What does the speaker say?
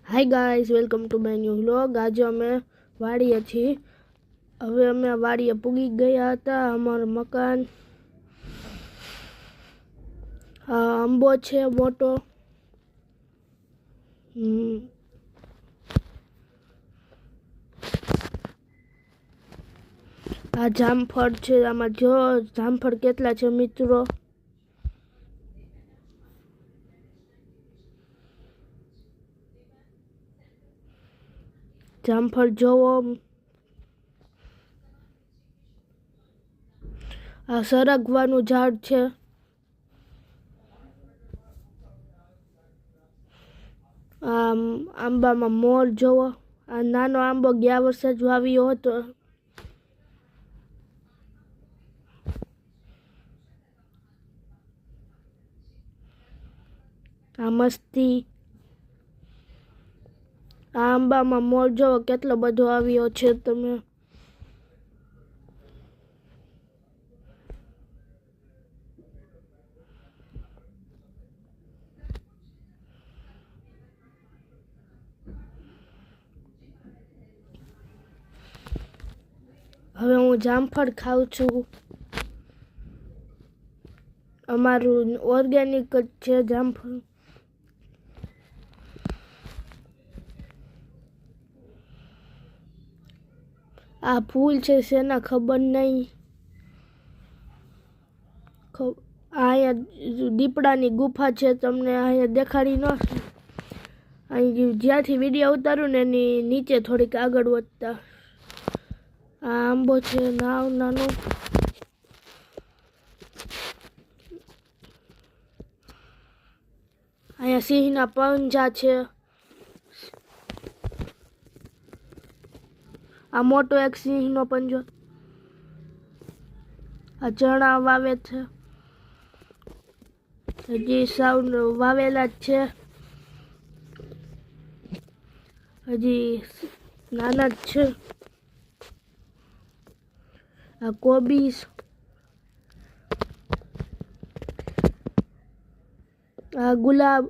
Hi guys, welcome to my new vlog. આજે અમે વાડીએ છીએ। હવે અમે વાડીએ પૂગી ગયા હતા। અમારું મકાન આંબો છે મોટો। આ જામફળ છે। આમાં જો જામફળ કેટલા છે મિત્રો। જામફળ જોવો। આ સરગવાનું ઝાડ છે। આંબામાં મોર જોવો। આ નાનો આંબો ગયા વર્ષે જ વાવ્યો હતો। આ મસ્તી। આ આંબામાં મોર જોવો કેટલો બધો આવ્યો છે તમે। હવે હું જામફળ ખાઉં છું। અમારું ઓર્ગેનિક જ છે જામફળ। આ ફૂલ છે શેના ખબર નહીં। અહીંયા દીપડાની ગુફા છે, તમને અહીંયા દેખાડી ન। અહીં જ્યાંથી વિડીયો ઉતારું ને એની નીચે થોડીક આગળ વધતા આ આંબો છે નાનો। અહીંયા સિંહના પંજા છે। આ મોટો એક સિંહનો પંજો। આ ચણા વાવે છે, હજી સાવ વાવેલા જ છે, હજી નાના જ છે। આ કોબીજ। આ ગુલાબ।